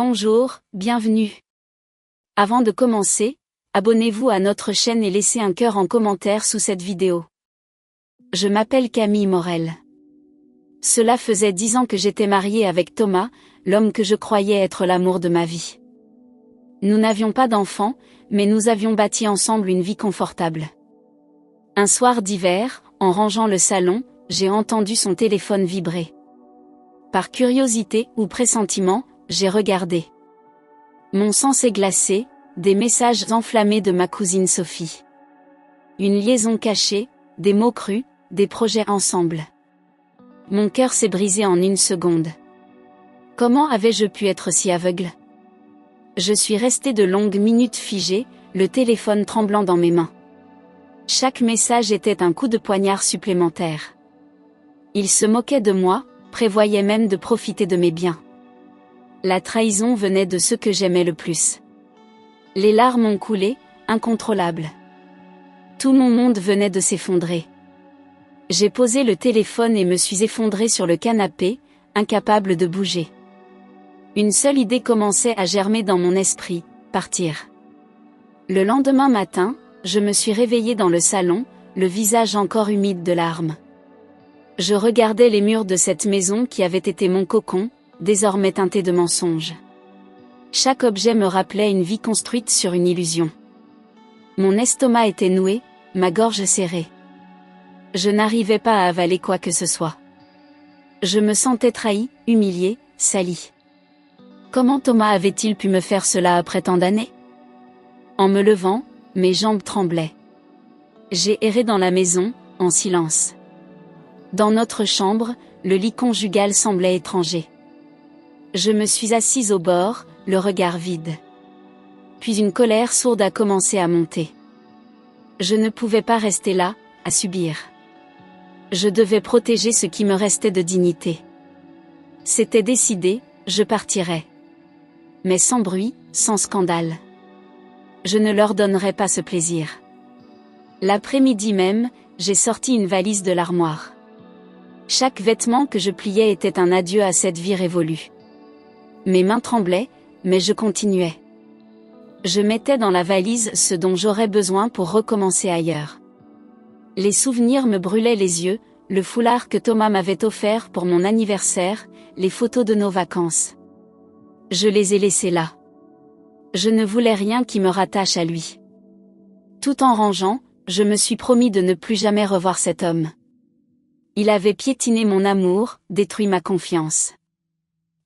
Bonjour, bienvenue. Avant de commencer, abonnez-vous à notre chaîne et laissez un cœur en commentaire sous cette vidéo. Je m'appelle Camille Morel. Cela faisait 10 ans que j'étais mariée avec Thomas, l'homme que je croyais être l'amour de ma vie. Nous n'avions pas d'enfants, mais nous avions bâti ensemble une vie confortable. Un soir d'hiver, en rangeant le salon, j'ai entendu son téléphone vibrer. Par curiosité ou pressentiment, j'ai regardé. Mon sang s'est glacé, des messages enflammés de ma cousine Sophie. Une liaison cachée, des mots crus, des projets ensemble. Mon cœur s'est brisé en une seconde. Comment avais-je pu être si aveugle? Je suis restée de longues minutes figée, le téléphone tremblant dans mes mains. Chaque message était un coup de poignard supplémentaire. Il se moquait de moi, prévoyait même de profiter de mes biens. La trahison venait de ceux que j'aimais le plus. Les larmes ont coulé, incontrôlables. Tout mon monde venait de s'effondrer. J'ai posé le téléphone et me suis effondrée sur le canapé, incapable de bouger. Une seule idée commençait à germer dans mon esprit, partir. Le lendemain matin, je me suis réveillée dans le salon, le visage encore humide de larmes. Je regardais les murs de cette maison qui avait été mon cocon, désormais teinté de mensonges. Chaque objet me rappelait une vie construite sur une illusion. Mon estomac était noué, ma gorge serrée. Je n'arrivais pas à avaler quoi que ce soit. Je me sentais trahie, humiliée, salie. Comment Thomas avait-il pu me faire cela après tant d'années? En me levant, mes jambes tremblaient. J'ai erré dans la maison, en silence. Dans notre chambre, le lit conjugal semblait étranger. Je me suis assise au bord, le regard vide. Puis une colère sourde a commencé à monter. Je ne pouvais pas rester là, à subir. Je devais protéger ce qui me restait de dignité. C'était décidé, je partirais. Mais sans bruit, sans scandale. Je ne leur donnerais pas ce plaisir. L'après-midi même, j'ai sorti une valise de l'armoire. Chaque vêtement que je pliais était un adieu à cette vie révolue. Mes mains tremblaient, mais je continuais. Je mettais dans la valise ce dont j'aurais besoin pour recommencer ailleurs. Les souvenirs me brûlaient les yeux, le foulard que Thomas m'avait offert pour mon anniversaire, les photos de nos vacances. Je les ai laissées là. Je ne voulais rien qui me rattache à lui. Tout en rangeant, je me suis promis de ne plus jamais revoir cet homme. Il avait piétiné mon amour, détruit ma confiance.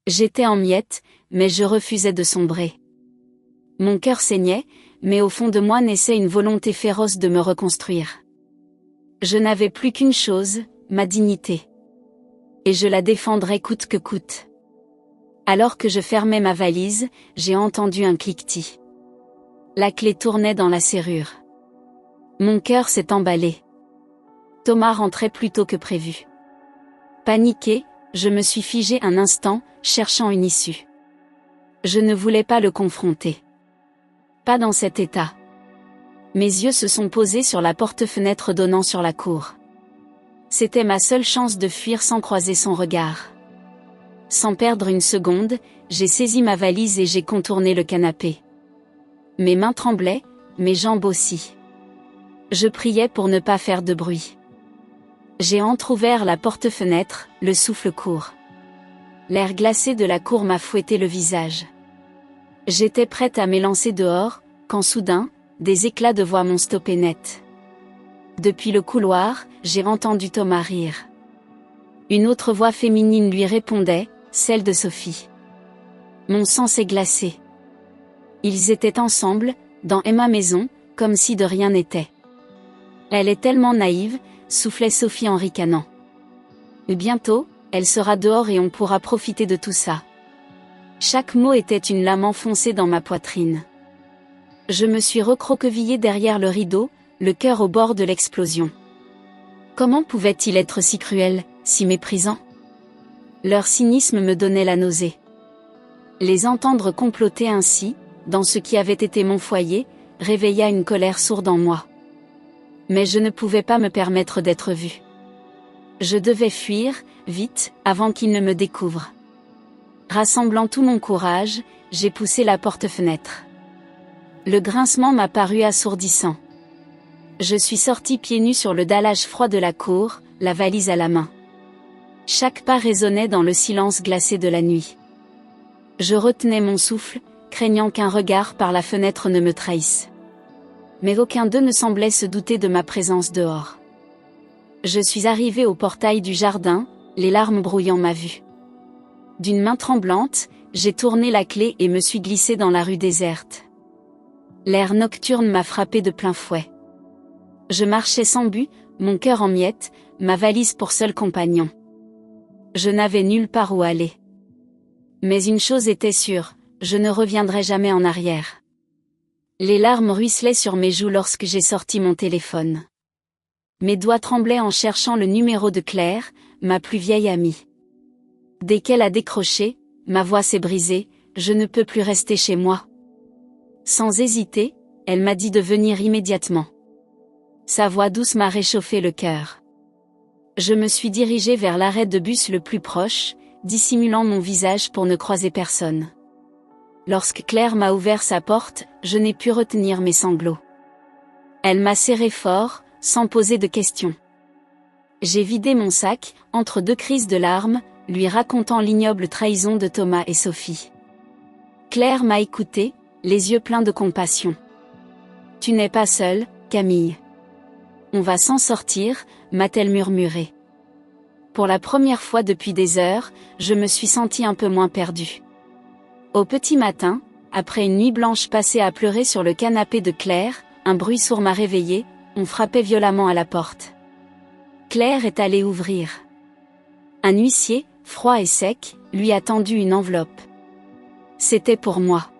J'étais en miettes, mais je refusais de sombrer. Mon cœur saignait, mais au fond de moi naissait une volonté féroce de me reconstruire. Je n'avais plus qu'une chose, ma dignité. Et je la défendrais coûte que coûte. Alors que je fermais ma valise, j'ai entendu un cliquetis. La clé tournait dans la serrure. Mon cœur s'est emballé. Thomas rentrait plus tôt que prévu. Paniquée, je me suis figée un instant, cherchant une issue. Je ne voulais pas le confronter. Pas dans cet état. Mes yeux se sont posés sur la porte-fenêtre donnant sur la cour. C'était ma seule chance de fuir sans croiser son regard. Sans perdre une seconde, j'ai saisi ma valise et j'ai contourné le canapé. Mes mains tremblaient, mes jambes aussi. Je priais pour ne pas faire de bruit. J'ai entrouvert la porte-fenêtre, le souffle court. L'air glacé de la cour m'a fouetté le visage. J'étais prête à m'élancer dehors, quand soudain, des éclats de voix m'ont stoppé net. Depuis le couloir, j'ai entendu Thomas rire. Une autre voix féminine lui répondait, celle de Sophie. Mon sang s'est glacé. Ils étaient ensemble, dans Emma Maison, comme si de rien n'était. Elle est tellement naïve, soufflait Sophie en ricanant. Bientôt, elle sera dehors et on pourra profiter de tout ça. Chaque mot était une lame enfoncée dans ma poitrine. Je me suis recroquevillée derrière le rideau, le cœur au bord de l'explosion. Comment pouvait-il être si cruel, si méprisant? Leur cynisme me donnait la nausée. Les entendre comploter ainsi, dans ce qui avait été mon foyer, réveilla une colère sourde en moi. Mais je ne pouvais pas me permettre d'être vue. Je devais fuir, vite, avant qu'il ne me découvre. Rassemblant tout mon courage, j'ai poussé la porte-fenêtre. Le grincement m'a paru assourdissant. Je suis sortie pieds nus sur le dallage froid de la cour, la valise à la main. Chaque pas résonnait dans le silence glacé de la nuit. Je retenais mon souffle, craignant qu'un regard par la fenêtre ne me trahisse. Mais aucun d'eux ne semblait se douter de ma présence dehors. Je suis arrivée au portail du jardin, les larmes brouillant ma vue. D'une main tremblante, j'ai tourné la clé et me suis glissée dans la rue déserte. L'air nocturne m'a frappé de plein fouet. Je marchais sans but, mon cœur en miettes, ma valise pour seul compagnon. Je n'avais nulle part où aller. Mais une chose était sûre, je ne reviendrai jamais en arrière. Les larmes ruisselaient sur mes joues lorsque j'ai sorti mon téléphone. Mes doigts tremblaient en cherchant le numéro de Claire, ma plus vieille amie. Dès qu'elle a décroché, ma voix s'est brisée, je ne peux plus rester chez moi. Sans hésiter, elle m'a dit de venir immédiatement. Sa voix douce m'a réchauffé le cœur. Je me suis dirigée vers l'arrêt de bus le plus proche, dissimulant mon visage pour ne croiser personne. Lorsque Claire m'a ouvert sa porte, je n'ai pu retenir mes sanglots. Elle m'a serré fort, sans poser de questions. J'ai vidé mon sac, entre deux crises de larmes, lui racontant l'ignoble trahison de Thomas et Sophie. Claire m'a écouté, les yeux pleins de compassion. « Tu n'es pas seule, Camille. On va s'en sortir », m'a-t-elle murmuré. Pour la première fois depuis des heures, je me suis sentie un peu moins perdue. Au petit matin, après une nuit blanche passée à pleurer sur le canapé de Claire, un bruit sourd m'a réveillée, on frappait violemment à la porte. Claire est allée ouvrir. Un huissier, froid et sec, lui a tendu une enveloppe. C'était pour moi.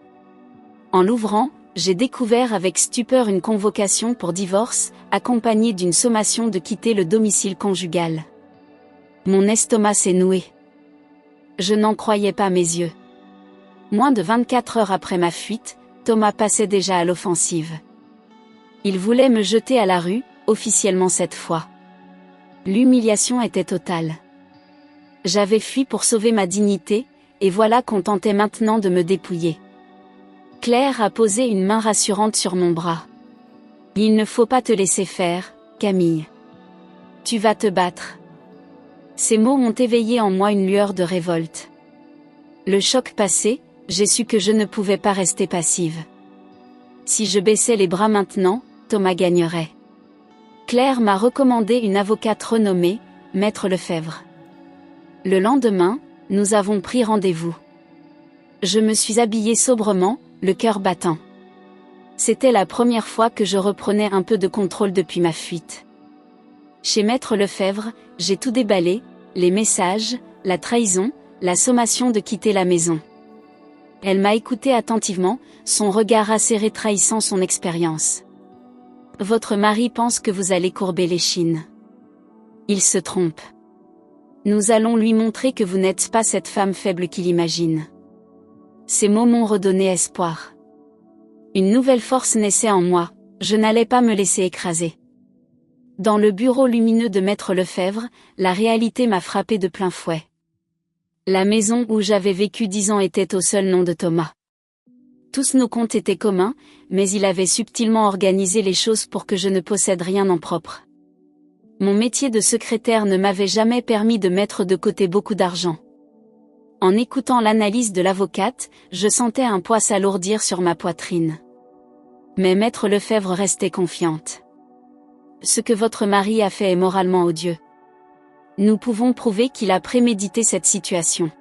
En l'ouvrant, j'ai découvert avec stupeur une convocation pour divorce, accompagnée d'une sommation de quitter le domicile conjugal. Mon estomac s'est noué. Je n'en croyais pas mes yeux. Moins de 24 heures après ma fuite, Thomas passait déjà à l'offensive. Il voulait me jeter à la rue, officiellement cette fois. L'humiliation était totale. J'avais fui pour sauver ma dignité, et voilà qu'on tentait maintenant de me dépouiller. Claire a posé une main rassurante sur mon bras. « Il ne faut pas te laisser faire, Camille. Tu vas te battre. » Ces mots ont éveillé en moi une lueur de révolte. Le choc passé, j'ai su que je ne pouvais pas rester passive. Si je baissais les bras maintenant, Thomas gagnerait. Claire m'a recommandé une avocate renommée, Maître Lefebvre. Le lendemain, nous avons pris rendez-vous. Je me suis habillée sobrement, le cœur battant. C'était la première fois que je reprenais un peu de contrôle depuis ma fuite. Chez Maître Lefebvre, j'ai tout déballé, les messages, la trahison, la sommation de quitter la maison. Elle m'a écouté attentivement, son regard acéré trahissant son expérience. « Votre mari pense que vous allez courber l'échine. Il se trompe. Nous allons lui montrer que vous n'êtes pas cette femme faible qu'il imagine. » Ces mots m'ont redonné espoir. Une nouvelle force naissait en moi, je n'allais pas me laisser écraser. Dans le bureau lumineux de Maître Lefebvre, la réalité m'a frappé de plein fouet. La maison où j'avais vécu 10 ans était au seul nom de Thomas. Tous nos comptes étaient communs, mais il avait subtilement organisé les choses pour que je ne possède rien en propre. Mon métier de secrétaire ne m'avait jamais permis de mettre de côté beaucoup d'argent. En écoutant l'analyse de l'avocate, je sentais un poids s'alourdir sur ma poitrine. Mais Maître Lefebvre restait confiante. Ce que votre mari a fait est moralement odieux. Nous pouvons prouver qu'il a prémédité cette situation.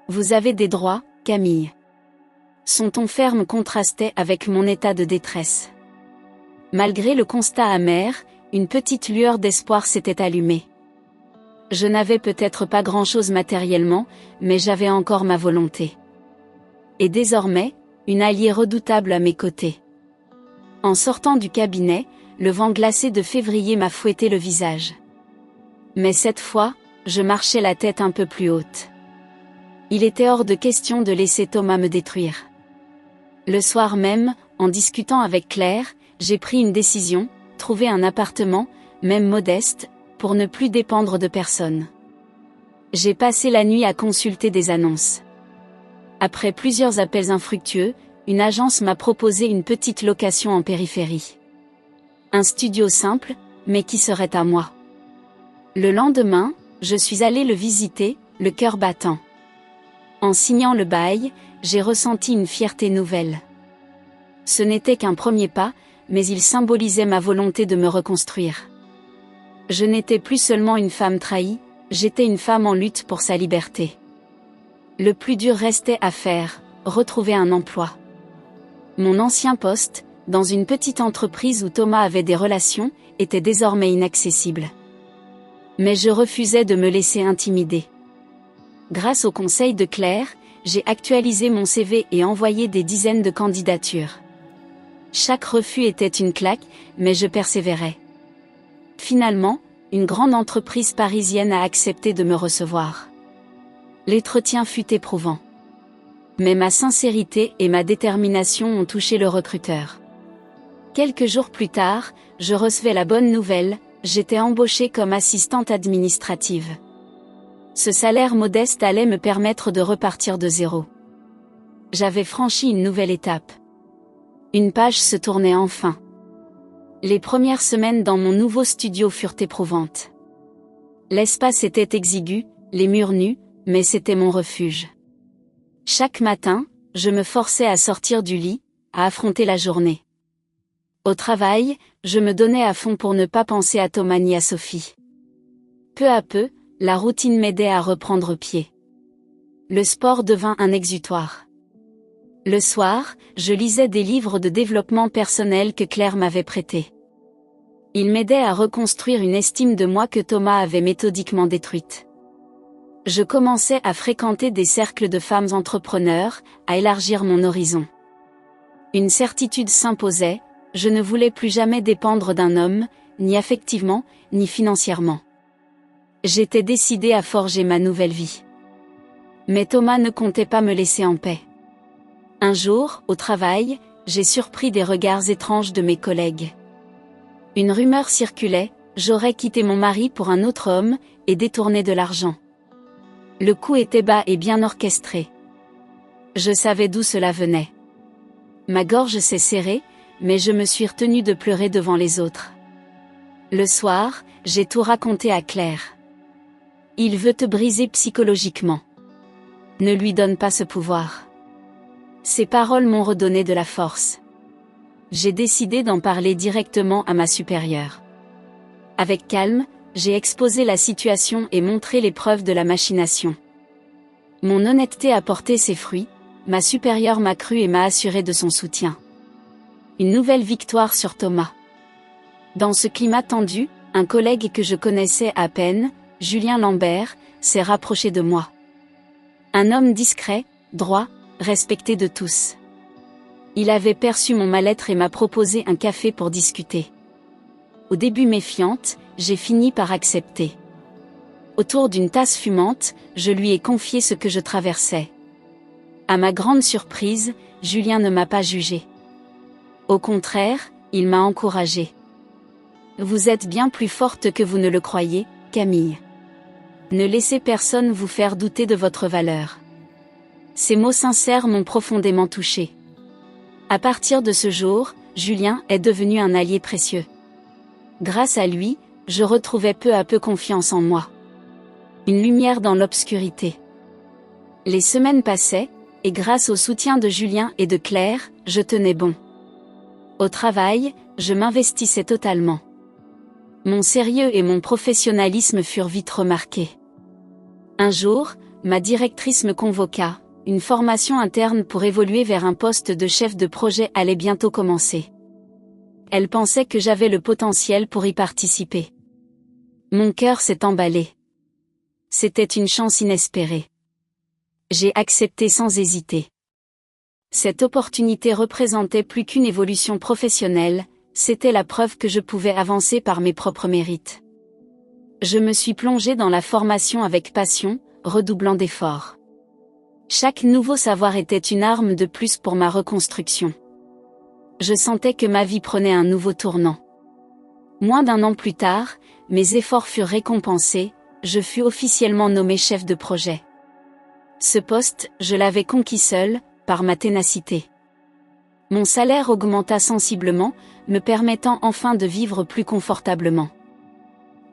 Vous avez des droits, Camille. Son ton ferme contrastait avec mon état de détresse. Malgré le constat amer, une petite lueur d'espoir s'était allumée. Je n'avais peut-être pas grand-chose matériellement, mais j'avais encore ma volonté. Et désormais, une alliée redoutable à mes côtés. En sortant du cabinet, le vent glacé de février m'a fouetté le visage. Mais cette fois, je marchais la tête un peu plus haute. Il était hors de question de laisser Thomas me détruire. Le soir même, en discutant avec Claire, j'ai pris une décision, trouver un appartement, même modeste, pour ne plus dépendre de personne. J'ai passé la nuit à consulter des annonces. Après plusieurs appels infructueux, une agence m'a proposé une petite location en périphérie. Un studio simple, mais qui serait à moi. Le lendemain, je suis allée le visiter, le cœur battant. En signant le bail, j'ai ressenti une fierté nouvelle. Ce n'était qu'un premier pas, mais il symbolisait ma volonté de me reconstruire. Je n'étais plus seulement une femme trahie, j'étais une femme en lutte pour sa liberté. Le plus dur restait à faire, retrouver un emploi. Mon ancien poste, dans une petite entreprise où Thomas avait des relations, était désormais inaccessible. Mais je refusais de me laisser intimider. Grâce au conseil de Claire, j'ai actualisé mon CV et envoyé des dizaines de candidatures. Chaque refus était une claque, mais je persévérais. Finalement, une grande entreprise parisienne a accepté de me recevoir. L'entretien fut éprouvant. Mais ma sincérité et ma détermination ont touché le recruteur. Quelques jours plus tard, je recevais la bonne nouvelle, j'étais embauchée comme assistante administrative. Ce salaire modeste allait me permettre de repartir de zéro. J'avais franchi une nouvelle étape. Une page se tournait enfin. Les premières semaines dans mon nouveau studio furent éprouvantes. L'espace était exigu, les murs nus, mais c'était mon refuge. Chaque matin, je me forçais à sortir du lit, à affronter la journée. Au travail, je me donnais à fond pour ne pas penser à Thomas ni à Sophie. Peu à peu, la routine m'aidait à reprendre pied. Le sport devint un exutoire. Le soir, je lisais des livres de développement personnel que Claire m'avait prêtés. Ils m'aidaient à reconstruire une estime de moi que Thomas avait méthodiquement détruite. Je commençais à fréquenter des cercles de femmes entrepreneurs, à élargir mon horizon. Une certitude s'imposait, je ne voulais plus jamais dépendre d'un homme, ni affectivement, ni financièrement. J'étais décidée à forger ma nouvelle vie. Mais Thomas ne comptait pas me laisser en paix. Un jour, au travail, j'ai surpris des regards étranges de mes collègues. Une rumeur circulait, j'aurais quitté mon mari pour un autre homme, et détourné de l'argent. Le coup était bas et bien orchestré. Je savais d'où cela venait. Ma gorge s'est serrée, mais je me suis retenue de pleurer devant les autres. Le soir, j'ai tout raconté à Claire. Il veut te briser psychologiquement. Ne lui donne pas ce pouvoir. Ces paroles m'ont redonné de la force. J'ai décidé d'en parler directement à ma supérieure. Avec calme, j'ai exposé la situation et montré les preuves de la machination. Mon honnêteté a porté ses fruits, ma supérieure m'a cru et m'a assuré de son soutien. Une nouvelle victoire sur Thomas. Dans ce climat tendu, un collègue que je connaissais à peine, Julien Lambert, s'est rapproché de moi. Un homme discret, droit, respecté de tous. Il avait perçu mon mal-être et m'a proposé un café pour discuter. Au début méfiante, j'ai fini par accepter. Autour d'une tasse fumante, je lui ai confié ce que je traversais. À ma grande surprise, Julien ne m'a pas jugé. Au contraire, il m'a encouragée. Vous êtes bien plus forte que vous ne le croyez, Camille. Ne laissez personne vous faire douter de votre valeur. Ces mots sincères m'ont profondément touchée. À partir de ce jour, Julien est devenu un allié précieux. Grâce à lui, je retrouvais peu à peu confiance en moi. Une lumière dans l'obscurité. Les semaines passaient, et grâce au soutien de Julien et de Claire, je tenais bon. Au travail, je m'investissais totalement. Mon sérieux et mon professionnalisme furent vite remarqués. Un jour, ma directrice me convoqua. Une formation interne pour évoluer vers un poste de chef de projet allait bientôt commencer. Elle pensait que j'avais le potentiel pour y participer. Mon cœur s'est emballé. C'était une chance inespérée. J'ai accepté sans hésiter. Cette opportunité représentait plus qu'une évolution professionnelle, c'était la preuve que je pouvais avancer par mes propres mérites. Je me suis plongée dans la formation avec passion, redoublant d'efforts. Chaque nouveau savoir était une arme de plus pour ma reconstruction. Je sentais que ma vie prenait un nouveau tournant. Moins d'un an plus tard, mes efforts furent récompensés, je fus officiellement nommé chef de projet. Ce poste, je l'avais conquis seul, par ma ténacité. Mon salaire augmenta sensiblement, me permettant enfin de vivre plus confortablement.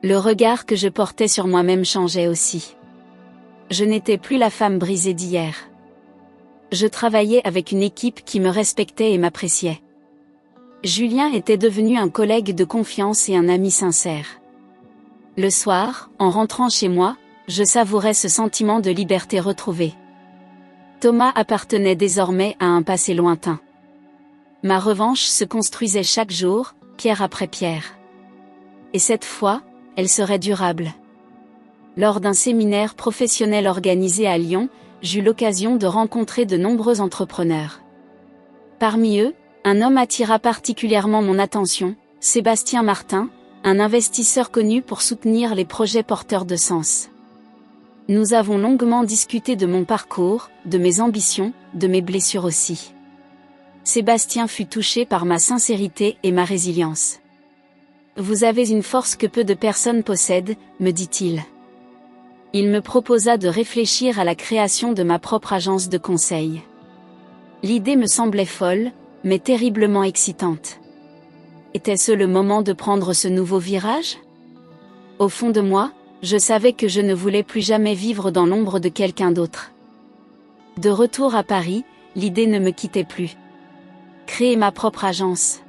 Le regard que je portais sur moi-même changeait aussi. Je n'étais plus la femme brisée d'hier. Je travaillais avec une équipe qui me respectait et m'appréciait. Julien était devenu un collègue de confiance et un ami sincère. Le soir, en rentrant chez moi, je savourais ce sentiment de liberté retrouvée. Thomas appartenait désormais à un passé lointain. Ma revanche se construisait chaque jour, pierre après pierre. Et cette fois, elle serait durable. Lors d'un séminaire professionnel organisé à Lyon, j'eus l'occasion de rencontrer de nombreux entrepreneurs. Parmi eux, un homme attira particulièrement mon attention, Sébastien Martin, un investisseur connu pour soutenir les projets porteurs de sens. Nous avons longuement discuté de mon parcours, de mes ambitions, de mes blessures aussi. Sébastien fut touché par ma sincérité et ma résilience. « Vous avez une force que peu de personnes possèdent », me dit-il. Il me proposa de réfléchir à la création de ma propre agence de conseil. L'idée me semblait folle, mais terriblement excitante. Était-ce le moment de prendre ce nouveau virage ? Au fond de moi, je savais que je ne voulais plus jamais vivre dans l'ombre de quelqu'un d'autre. De retour à Paris, l'idée ne me quittait plus. Créer ma propre agence.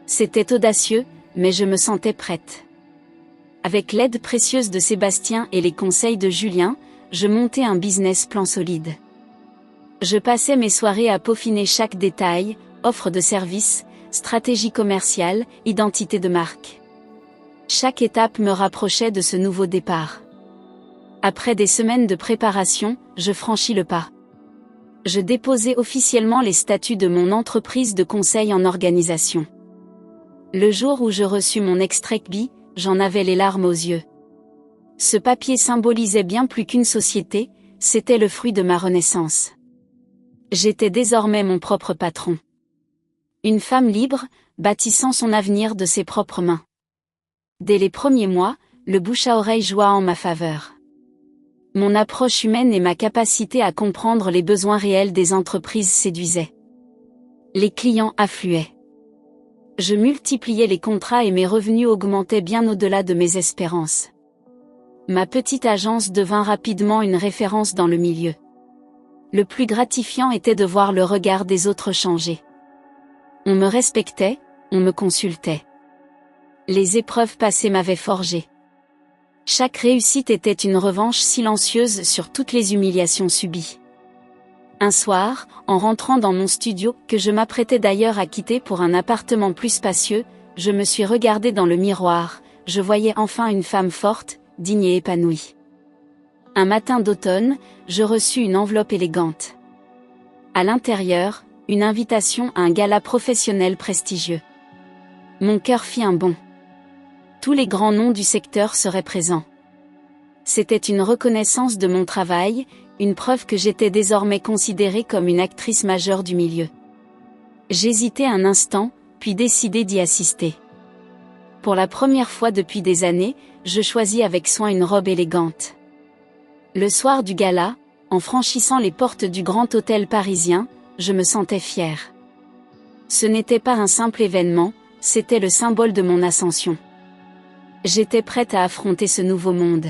C'était audacieux, mais je me sentais prête. Avec l'aide précieuse de Sébastien et les conseils de Julien, je montais un business plan solide. Je passais mes soirées à peaufiner chaque détail, offre de services, stratégie commerciale, identité de marque. Chaque étape me rapprochait de ce nouveau départ. Après des semaines de préparation, je franchis le pas. Je déposai officiellement les statuts de mon entreprise de conseil en organisation. Le jour où je reçus mon extrait CBI, j'en avais les larmes aux yeux. Ce papier symbolisait bien plus qu'une société, c'était le fruit de ma renaissance. J'étais désormais mon propre patron. Une femme libre, bâtissant son avenir de ses propres mains. Dès les premiers mois, le bouche à oreille joua en ma faveur. Mon approche humaine et ma capacité à comprendre les besoins réels des entreprises séduisaient. Les clients affluaient. Je multipliais les contrats et mes revenus augmentaient bien au-delà de mes espérances. Ma petite agence devint rapidement une référence dans le milieu. Le plus gratifiant était de voir le regard des autres changer. On me respectait, on me consultait. Les épreuves passées m'avaient forgé. Chaque réussite était une revanche silencieuse sur toutes les humiliations subies. Un soir, en rentrant dans mon studio, que je m'apprêtais d'ailleurs à quitter pour un appartement plus spacieux, je me suis regardée dans le miroir, je voyais enfin une femme forte, digne et épanouie. Un matin d'automne, je reçus une enveloppe élégante. À l'intérieur, une invitation à un gala professionnel prestigieux. Mon cœur fit un bond. Tous les grands noms du secteur seraient présents. C'était une reconnaissance de mon travail, une preuve que j'étais désormais considérée comme une actrice majeure du milieu. J'hésitai un instant, puis décidai d'y assister. Pour la première fois depuis des années, je choisis avec soin une robe élégante. Le soir du gala, en franchissant les portes du grand hôtel parisien, je me sentais fière. Ce n'était pas un simple événement, c'était le symbole de mon ascension. J'étais prête à affronter ce nouveau monde.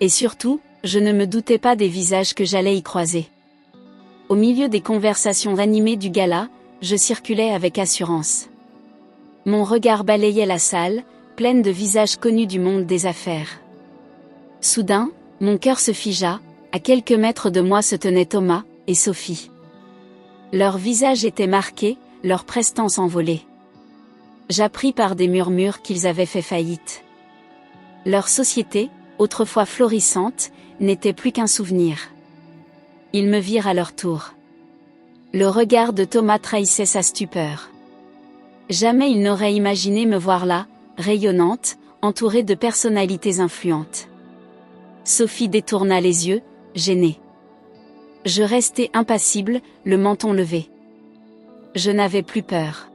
Et surtout, je ne me doutais pas des visages que j'allais y croiser. Au milieu des conversations animées du gala, je circulais avec assurance. Mon regard balayait la salle, pleine de visages connus du monde des affaires. Soudain, mon cœur se figea, à quelques mètres de moi se tenaient Thomas et Sophie. Leurs visages étaient marqués, leur prestance envolée. J'appris par des murmures qu'ils avaient fait faillite. Leur société, autrefois florissante, n'était plus qu'un souvenir. Ils me virent à leur tour. Le regard de Thomas trahissait sa stupeur. Jamais il n'aurait imaginé me voir là, rayonnante, entourée de personnalités influentes. Sophie détourna les yeux, gênée. Je restai impassible, le menton levé. Je n'avais plus peur.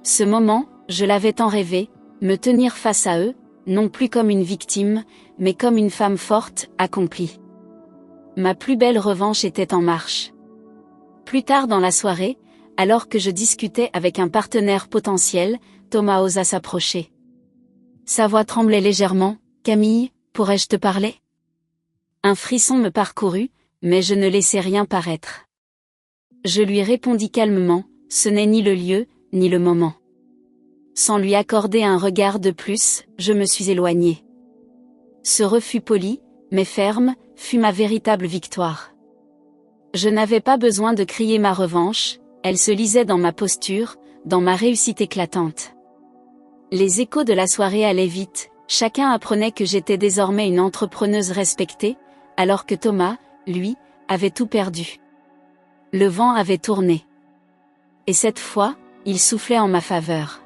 Ce moment, je l'avais tant rêvé, me tenir face à eux, non plus comme une victime, mais comme une femme forte, accomplie. Ma plus belle revanche était en marche. Plus tard dans la soirée, alors que je discutais avec un partenaire potentiel, Thomas osa s'approcher. Sa voix tremblait légèrement. « Camille, pourrais-je te parler ?» Un frisson me parcourut, mais je ne laissai rien paraître. Je lui répondis calmement, ce n'est ni le lieu, ni le moment. Sans lui accorder un regard de plus, je me suis éloignée. Ce refus poli, mais ferme, fut ma véritable victoire. Je n'avais pas besoin de crier ma revanche, elle se lisait dans ma posture, dans ma réussite éclatante. Les échos de la soirée allaient vite, chacun apprenait que j'étais désormais une entrepreneuse respectée, alors que Thomas, lui, avait tout perdu. Le vent avait tourné. Et cette fois, il soufflait en ma faveur.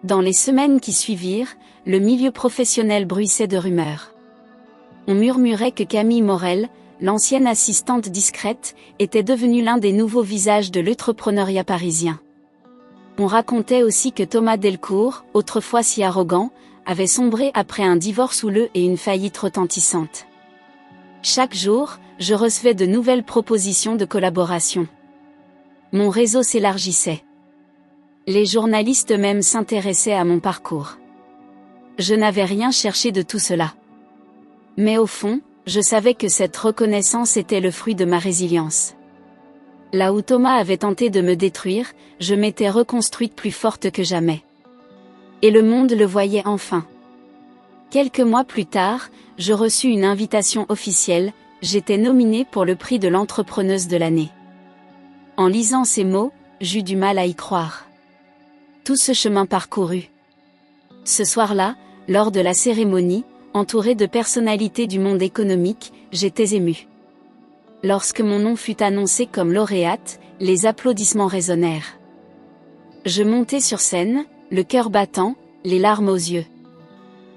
Dans les semaines qui suivirent, le milieu professionnel bruissait de rumeurs. On murmurait que Camille Morel, l'ancienne assistante discrète, était devenue l'un des nouveaux visages de l'entrepreneuriat parisien. On racontait aussi que Thomas Delcourt, autrefois si arrogant, avait sombré après un divorce houleux et une faillite retentissante. Chaque jour, je recevais de nouvelles propositions de collaboration. Mon réseau s'élargissait. Les journalistes eux-mêmes s'intéressaient à mon parcours. Je n'avais rien cherché de tout cela. Mais au fond, je savais que cette reconnaissance était le fruit de ma résilience. Là où Thomas avait tenté de me détruire, je m'étais reconstruite plus forte que jamais. Et le monde le voyait enfin. Quelques mois plus tard, je reçus une invitation officielle, j'étais nominée pour le prix de l'entrepreneuse de l'année. En lisant ces mots, j'eus du mal à y croire. Tout ce chemin parcouru. Ce soir-là, lors de la cérémonie, entourée de personnalités du monde économique, j'étais émue. Lorsque mon nom fut annoncé comme lauréate, les applaudissements résonnèrent. Je montai sur scène, le cœur battant, les larmes aux yeux.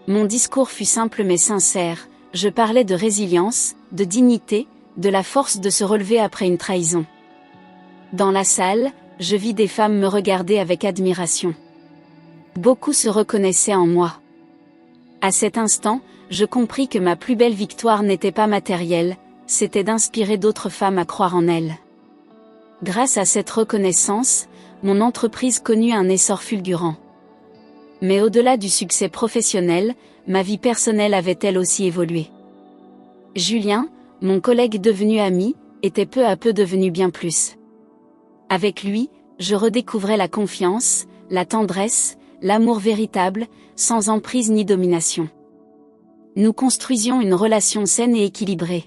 Mon discours fut simple mais sincère, je parlais de résilience, de dignité, de la force de se relever après une trahison. Dans la salle, je vis des femmes me regarder avec admiration. Beaucoup se reconnaissaient en moi. À cet instant, je compris que ma plus belle victoire n'était pas matérielle, c'était d'inspirer d'autres femmes à croire en elles. Grâce à cette reconnaissance, mon entreprise connut un essor fulgurant. Mais au-delà du succès professionnel, ma vie personnelle avait elle aussi évolué. Julien, mon collègue devenu ami, était peu à peu devenu bien plus. Avec lui, je redécouvrais la confiance, la tendresse, l'amour véritable, sans emprise ni domination. Nous construisions une relation saine et équilibrée.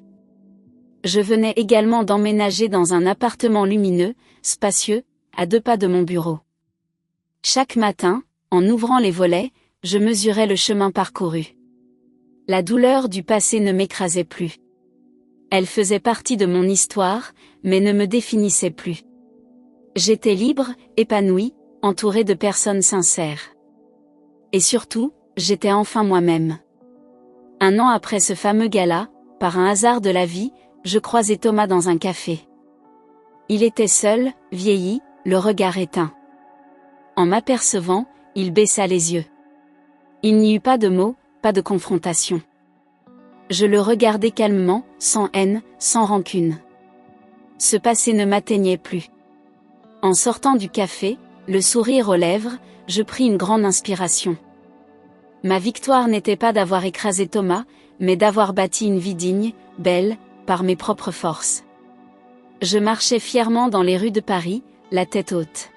Je venais également d'emménager dans un appartement lumineux, spacieux, à 2 pas de mon bureau. Chaque matin, en ouvrant les volets, je mesurais le chemin parcouru. La douleur du passé ne m'écrasait plus. Elle faisait partie de mon histoire, mais ne me définissait plus. J'étais libre, épanouie, entourée de personnes sincères. Et surtout, j'étais enfin moi-même. 1 an après ce fameux gala, par un hasard de la vie, je croisai Thomas dans un café. Il était seul, vieilli, le regard éteint. En m'apercevant, il baissa les yeux. Il n'y eut pas de mots, pas de confrontation. Je le regardai calmement, sans haine, sans rancune. Ce passé ne m'atteignait plus. En sortant du café, le sourire aux lèvres, je pris une grande inspiration. Ma victoire n'était pas d'avoir écrasé Thomas, mais d'avoir bâti une vie digne, belle, par mes propres forces. Je marchais fièrement dans les rues de Paris, la tête haute.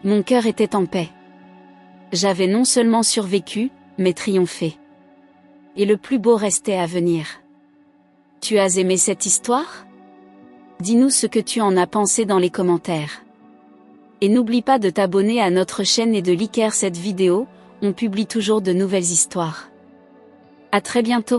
Mon cœur était en paix. J'avais non seulement survécu, mais triomphé. Et le plus beau restait à venir. Tu as aimé cette histoire ? Dis-nous ce que tu en as pensé dans les commentaires. Et n'oublie pas de t'abonner à notre chaîne et de liker cette vidéo, on publie toujours de nouvelles histoires. À très bientôt.